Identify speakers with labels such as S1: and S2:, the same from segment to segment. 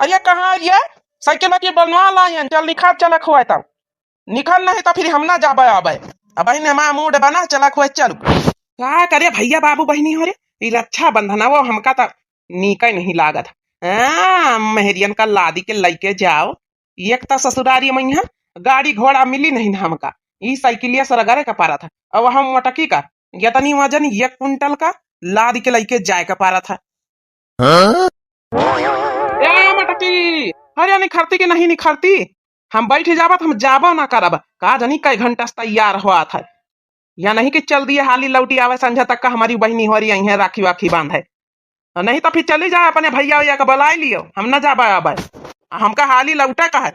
S1: अरे कहाँ ये साइकिल की बनवा लाइन चल निखा चला खुआ तब निकल नहीं तो फिर हम ना जाबे आबे अब ने माँ मूड बना चला खुआ चल क्या करे भैया बाबू बहनी हो रे ये रक्षा बंधन वो हमका तो नीक नहीं लागत मेहरियन का लादी के लैके जाओ एक तो ससुरारी में यहाँ गाड़ी घोड़ा मिली नहीं ना हमका ई साइकिलिया सरगरे का पारा था अब हम मटकी का यतनी वजन 1 कुंटल का लाद के लैके जाए का पारा था ए मटकी अरे निखरती कि नहीं निखरती हम बैठ जाबत हम जाबो ना करब का जानी कई घंटा से तैयार हुआ था या नहीं कि चल दिए हाली लौटी आवे संझा तक का हमारी बहनी हो रही है राखी वाखी बांधे नहीं तो फिर चली जाए अपने भैया भैया का बुला लियो हम ना जाबे आबे हमका हाली लौटा का है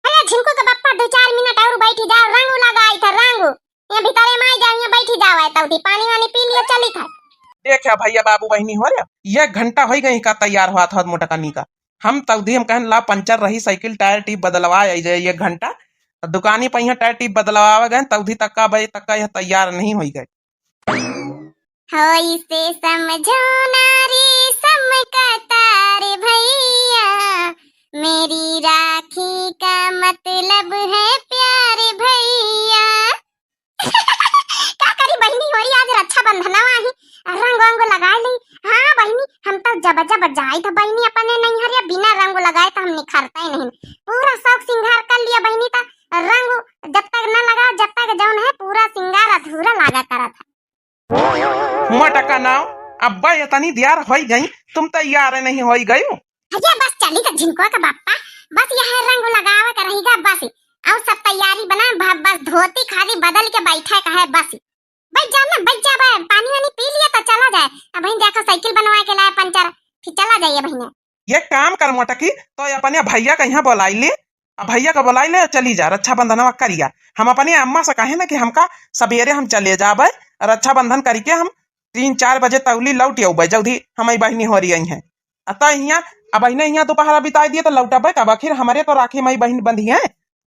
S2: अरे झिनको के बप्पा 2-4 मिनट और बैठी जाओ रंग लगाई था रंग ये भीतरे में जाओ ये बैठी जाओ तौती पानी वानी पी लियो चली था
S1: देखा भैया बाबू बहनी हो रहे 1 घंटा हो गई का तैयार हुआ था मोटकनी का हम तौदी हम कहन ला पंचर रही साइकिल टायर टीप बदलवा जाए 1 घंटा दुकानी पर यहाँ टायर टीप बदलवा गए तौदी तक का बजे तक का यह तैयार नहीं हो गए
S2: होई से समझो नारी समकता रे भैया मेरी राखी का मतलब है प्यारे भैया का करी बहनी हो रही आज रक्षा बंधनवा ही रंग वंग लगा ली हाँ बहनी हम तो जब जब जाए तो बहनी अपने नहीं हरिया बिना रंग लगाए तो हम निखरता ही नहीं पूरा शौक सिंगार कर लिया बहनी तो रंग जब तक न लगा जब तक जौन है पूरा सिंगार अधूरा लगा करा था
S1: मोटका नाव अब इतनी देर हो गई तुम तैयार नहीं हो गई
S2: अजय बस चली तो झिनको का बाप्पा बस यह रंग लगावे का रहेगा बस और सब तैयारी बना बस धोती खाली बदल के बैठे का है बस बैठ जा पानी वानी पी लिया तो चला जाए अब बहन देखो साइकिल बनवा के लाए पंचर फिर चला जाइए बहन
S1: ये काम कर मोटकी तो अपने भैया का यहाँ बुलाई ले भैया का बुलाई ले चली जा रक्षा बंधन करिया हम अपने अम्मा से कहे ना कि हमका सवेरे हम चले जाबे रक्षा बंधन करके हम 3-4 बजे तवली लौट अबे जल्दी हमारी बहनी हो रही है अतः यहाँ अब यहाँ दोपहर बिता दिए तो लौटबे कब आखिर हमारे तो राखी माई बहन बंधी है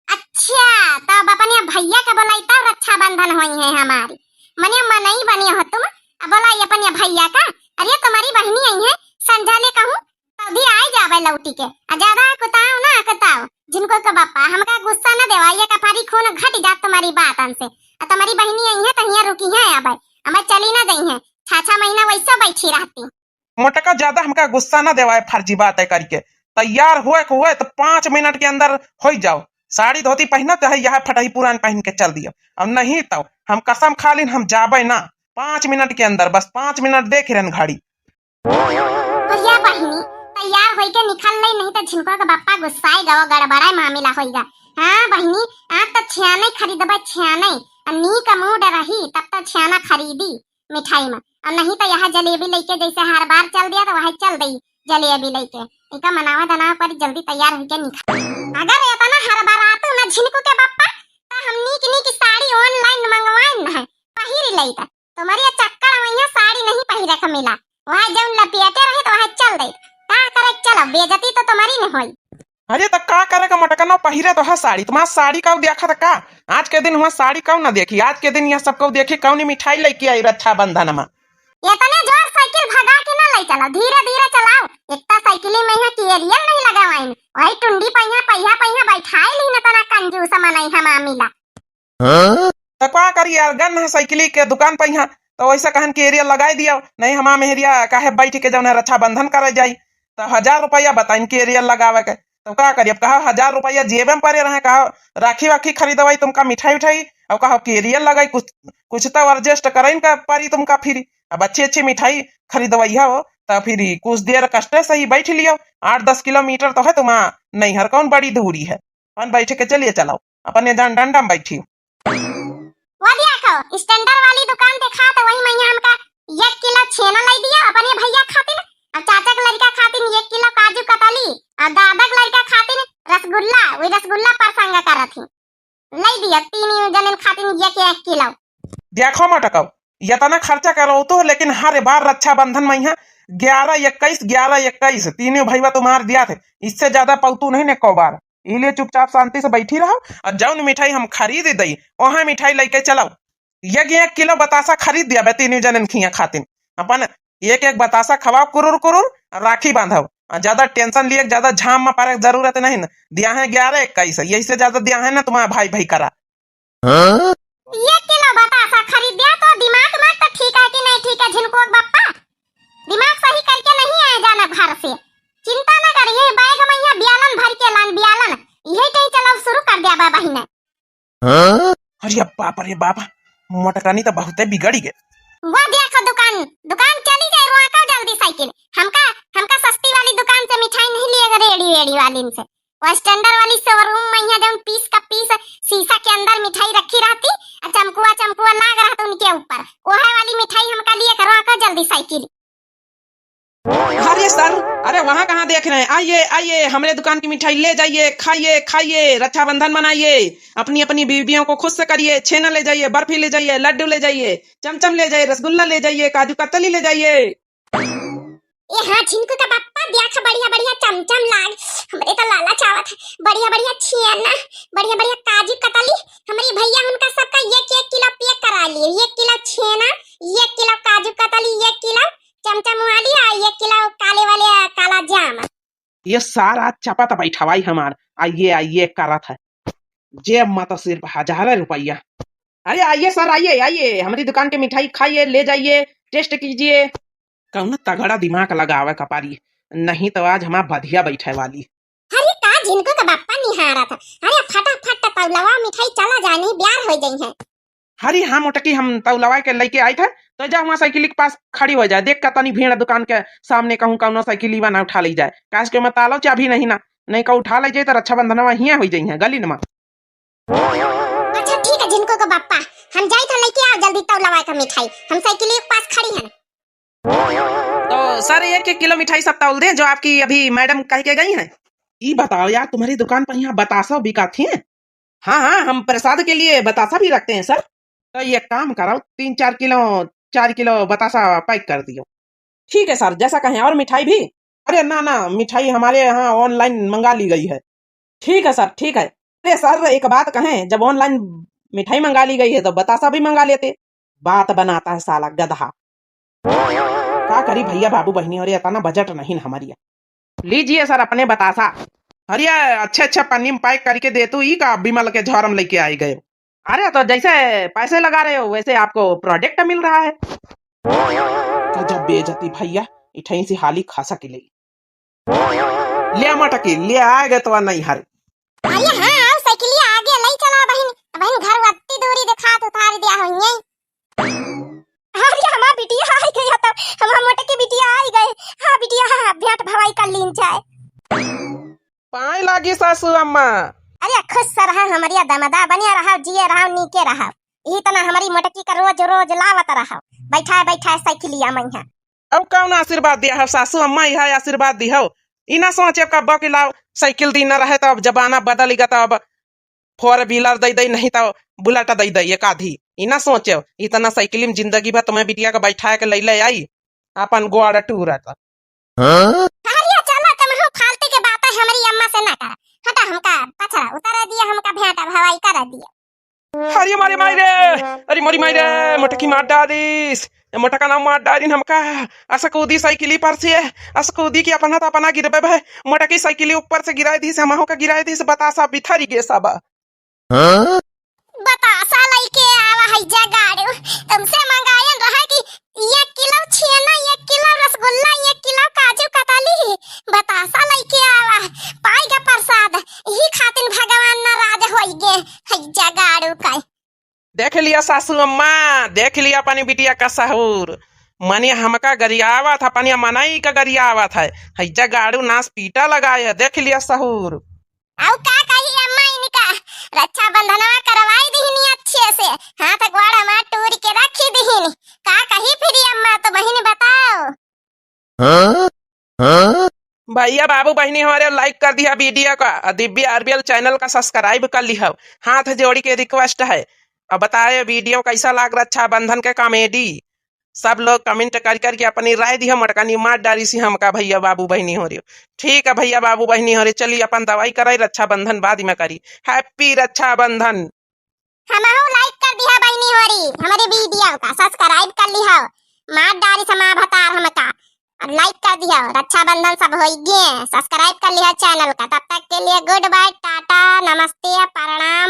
S2: अच्छा तब अपने भैया का बुलाई तब रक्षा बंधन हुई है हमारी मने मनई बनी हो तुम अब बुलाई अपने भैया का अरे तुम्हारी बहनी आई है संझा ले कहूं तभी आई जावे लौटी के ज्यादा कुताओ ना कुताओ जिनको का बापा हमका गुस्सा न देवाइए का फारी खून घट जात तुम्हारी बात से तुम्हारी बहनी आई है तो यहाँ रुकी है अब हमें चली ना गई है 6 महीना वैसे बैठी रहती
S1: मोटका ज्यादा हमका गुस्सा न देवाए फर्जी बात है करके तैयार हुए तो 5 मिनट के अंदर हो जाओ साड़ी धोती पहना चाहे यह फटाई पुरान पहन के चल दियो अब नहीं तो हम कसम खा ली हम जाबे ना 5 मिनट के अंदर बस 5 मिनट देख रहे घड़ी
S2: भैया बहनी तैयार होई के निकल नहीं तो झिनको का बापा गुस्साए गवा गड़बड़ाए मामला होइगा हां बहनी आप तो छियाने खरीदबे छियाने नी का मूड रही तब तो छियाना खरीदी मिठाई में और नहीं तो यहाँ जलेबी लेके जैसे हर बार चल दिया तो वही चल गई जलेबी लेके इनका मनावा दनावा पर जल्दी तैयार होके निकल अगर ये ना हर बार आते ना झिनको के बापा तो हम नीक साड़ी ऑनलाइन मंगवाए ना पहिर लेता तुम्हारी चक्कर में साड़ी नहीं पहिरे का मिला वहाँ जब लपेटे रहे तो वहाँ चल गई का करे चलो बेइज्जती तो तुम्हारी नहीं हुई
S1: अरे तो का करे का मटका ना पहिरे तो है साड़ी तुम्हारा साड़ी का देखा था का आज के दिन हुआ साड़ी कौन ना देखी आज के दिन यह सब को देखी कौन मिठाई लेके आई रक्षा बंधन में
S2: इतने जोर साइकिल भगा के ना ले चलो धीरे धीरे चलाओ इतना साइकिल में यहाँ केरियल नहीं लगावाइन वही टुंडी पहिया बैठाए ली ना तना कंजूस मनाई हम मिला
S1: तो का करी यार गन है साइकिल के दुकान पर यहाँ तो वैसा कहन के एरिया लगाई दिया नहीं हमारा मेहरिया काहे बैठ के जौन रक्षा बंधन करे जाई तो 1000 रुपया बताइन के एरिया लगावे के तो का करिए कहा 1000 रुपया जेब में पड़े रहे कहा राखी वाखी खरीदवाई तुमका मिठाई उठाई और कहा केरियल लगाई कुछ तो एडजस्ट कराइन का पारी तुमका फिर अब अच्छी मिठाई खरीदवाई हो तो फिर कुछ देर कष्ट से ही बैठ लियो 8-10 किलोमीटर तो है तुम्हारा नहीं हर कौन बड़ी दूरी है अपन बैठ के चलिए चलाओ अपने जान डंडा में बैठी
S2: स्टैंडर्ड वाली दुकान देखा तो वही मैं हमका 1 किलो छेना लाई दिया अपने भैया खातिर और चाचा के लड़का खातिर 1 किलो काजू कतली और दादा के लड़का खातिर रसगुल्ला वही रसगुल्ला परसंगा करत थी लाई दिया 3 जन खातिर 1 किलो
S1: देखो मटका इतना खर्चा करो तो लेकिन हर बार रक्षा बंधन में यहाँ 11-21 तीनों भैया तुम्हारे दिया थे इससे ज्यादा पलतू नहीं ने को बार इसलिए चुपचाप शांति से बैठी रहो और जौन मिठाई हम खरीद दई वहां मिठाई लेके चलाओ 1 किलो बतासा खरीद दिया तीनों जनन खिया खातिर अपन एक बतासा खवाओ कुरुर राखी बांधो ज्यादा टेंशन लिए ज्यादा झाम में पारे जरूरत नहीं ना। दिया है 11-21, यही से ज्यादा दिया है ना तुम्हारा भाई भाई करा।
S2: 1 किलो बतासा खरीद दिया तो दिमाग में तो ठीक है कि नहीं ठीक है झिनकोक बप्पा? दिमाग सही करके नहीं आए जाना घर से। चिंता न करिए, बैग में यहाँ बियालन भर के लान बियालन यही कहीं चलाओ शुरू कर दिया बाबा ही ने।
S1: अरे बाप रे बाप, मोटरानी तो बहुत बिगड़ गए।
S2: वो देखो दुकान दुकान चली जाए रोका जल्दी साइकिल। हमका हमका सस्ती वाली दुकान से मिठाई नहीं लिएगा, रेडी रेडी वाली से। वो स्टैंडर्ड वाली शोरूम में यहाँ जब पीस का पीस शीशा के अंदर मिठाई रखी रहती और चमकुआ चमकुआ लाग रहा था उनके ऊपर, वो है वाली मिठाई हमका लिए करो आकर जल्दी साइकिल।
S1: अरे सर, अरे वहाँ कहाँ देख रहे हैं? आइए आइए, हमारे दुकान की मिठाई ले जाइए, खाइए खाइए, रक्षाबंधन मनाइए, अपनी अपनी बीवियों को खुश करिए। छेना ले जाइए, बर्फी ले जाइए, लड्डू ले जाइए, चमचम ले जाइए, रसगुल्ला ले जाइए, काजू कतली ले जाइए।
S2: ये हाँ झिनकू का पप्पा देखा बढ़िया बढ़िया चमचम लाग हमरे तो लाला चावत है। बढ़िया बढ़िया छेना, बढ़िया बढ़िया काजू कतली। हमारे भैया उनका सबका 1-1 किलो पैक करा लिए। 1 किलो छेना, 1 किलो काजू कतली, 1 किलो चमचम वाली और 1 किलो काले वाले काला जाम।
S1: ये सारा चपा तो बैठवाई हमार। आइए आइए करत है, जेब में तो सिर्फ 1000 रुपया। अरे आइए सर, आइए आइए, हमारी दुकान की मिठाई खाइए, ले जाइए, टेस्ट कीजिए। कौन तगड़ा दिमाग लगावे कपारी, नहीं तो आज हमारा बधिया बैठे वाली।
S2: अरे का झिनकू का बापा निहारा था। अरे फटाफट तौलवा मिठाई चला जानी ब्यार हो गई है।
S1: हरी हाँ मोटकी, हम तौलवा के लेके आए थे तो जा वहाँ साइकिल के पास खड़ी हो जाए, देख का तनी भीड़ दुकान के सामने कहूँ कौन साइकिल ना उठा ली जाए। काश के मत आलो चाबी नहीं ना, नहीं का उठा ले जाए तो रक्षाबंधन हिया हो जाए गली नमा।
S2: अच्छा ठीक है झिनकू का बापा, हम जाए तो लेके आओ जल्दी तौलवा का मिठाई। हम साइकिल के पास खड़ी है।
S1: तो सर 1-1 किलो मिठाई सब तौल दें जो आपकी अभी मैडम कह के गई हैं। ये बताओ यार, तुम्हारी दुकान पर यहाँ बतासा बिकाती है? हाँ हाँ, हम प्रसाद के लिए बतासा भी रखते हैं सर। तो ये काम करो, 3-4 किलो 4 किलो बतासा पैक कर दियो। ठीक है सर, जैसा कहें। और मिठाई भी? अरे ना ना, मिठाई हमारे यहाँ ऑनलाइन मंगा ली गई है। ठीक है सर, ठीक है। अरे सर एक बात कहें, जब ऑनलाइन मिठाई मंगा ली गई है तो बतासा भी मंगा लेते। बात बनाता है साला गधा। क्या करी भैया बाबू बहनी, और इतना बजट नहीं हमारी। लीजिए सर अपने बतासा। अरे अच्छे अच्छे पन्नी में पैक करके दे तू, ई का बिमल के झोरम लेके आई गए। अरे तो जैसे पैसे लगा रहे हो वैसे आपको प्रोडक्ट मिल रहा है। गजब बेइज्जती भैया, इठाई से हाली खासा के ले मटकी ले आएगा तो नहीं हर।
S2: अरे हां आओ साइकिल आगे ले चला बहन। बहन घर वत्ती दूरी दिखा तो उतार दिया होइए। अरे हमार बिटिया आई गई तो हम मोटे की बिटिया आई गए। हां बिटिया हां भेंट भवाई कर लीन जाए।
S1: पाए लागी सासू अम्मा।
S2: अरे खुश रहा हमारी दमदा बनिया रहा, जिए रहा, नीके रहा। यही तना हमारी मोटकी का रोज रोज लावत रहा। बैठा साइकिलिया में है।
S1: अब कौन आशीर्वाद दिया है सासू अम्मा? यह आशीर्वाद दी हो। इना सोचे का बक लाओ साइकिल दी न रहे तो अब जमाना बदल गया, तो अब 4 व्हीलर दई दई, नहीं तो बुलेट दई दई एक आधी। इना सोचे इतना साइकिल में जिंदगी भर तुम्हें बिटिया का बैठा के ले आई अपन गोड़ टूर।
S2: अरे चला तुम हो फालतू के बातें हमारी अम्मा से ना कर। हटा हमका पछड़ा उतार दिया, हमका भेंट भवाई कर दिया।
S1: अरे मारी मारे, अरे मोरी मारे, मोटकी मार डालिस, मोटका नाम मार डालिन हमका। असकूदी साइकिली पर से असकूदी की अपना तो अपना गिरबे भाई, मोटकी साइकिली ऊपर से गिराई दी, हमहो का गिराई दी, बतासा बिथरी गे सब।
S2: बतासा लेके आवा है जगाड़ो। तुमसे मंगायन रहा कि 1 किलो छेना, 1 किलो रसगुल्ला, 1 किलो काजू कतली। बतासा लेके आवा पाएगा प्रसाद। यही खातिर भगवान नाराज होई गे है जगाड़ो का।
S1: देख लिया सासू अम्मा, देख लिया अपनी बिटिया का सहूर। मने हमका गरियावा था, अपनी मनाई का गरियावा था, हैजा गाड़ू नास पीटा लगाया। देख लिया सहूर।
S2: आउ का कही अम्मा इनका रक्षाबंधनवा करवाई दीनी अच्छे से। हां तक वाड़ा मा टूर के रखी दीनी। का कही फिर अम्मा तो बहन बताओ।
S1: भैया बाबू बहनी हमारे लाइक कर दिया वीडियो का, दिव्य आरबीएल चैनल का सब्सक्राइब कर लिया। हाथ जोड़ी के रिक्वेस्ट है। अब बताए वीडियो कैसा लग रक्षाबंधन के कॉमेडी। सब लोग कमेंट कर करके अपनी राय दी। मटकानी मार डाली सी हमका भैया बाबू बहनी हो रही। ठीक है भैया बाबू बहनी हो रही, चलिए अपन दवाई कराई, रक्षाबंधन बाद में करी। हैप्पी रक्षाबंधन।
S2: हमहु लाइक कर दिया बहनी हो रही, हमारे वीडियो का सब्सक्राइब कर लिया। मार डाली समा भतार हमका लाइक कर दिया। दिया। रक्षाबंधन सब हो गए, सब्सक्राइब कर लिया चैनल का। तब तक के लिए गुड बाय, टाटा, नमस्ते, प्रणाम।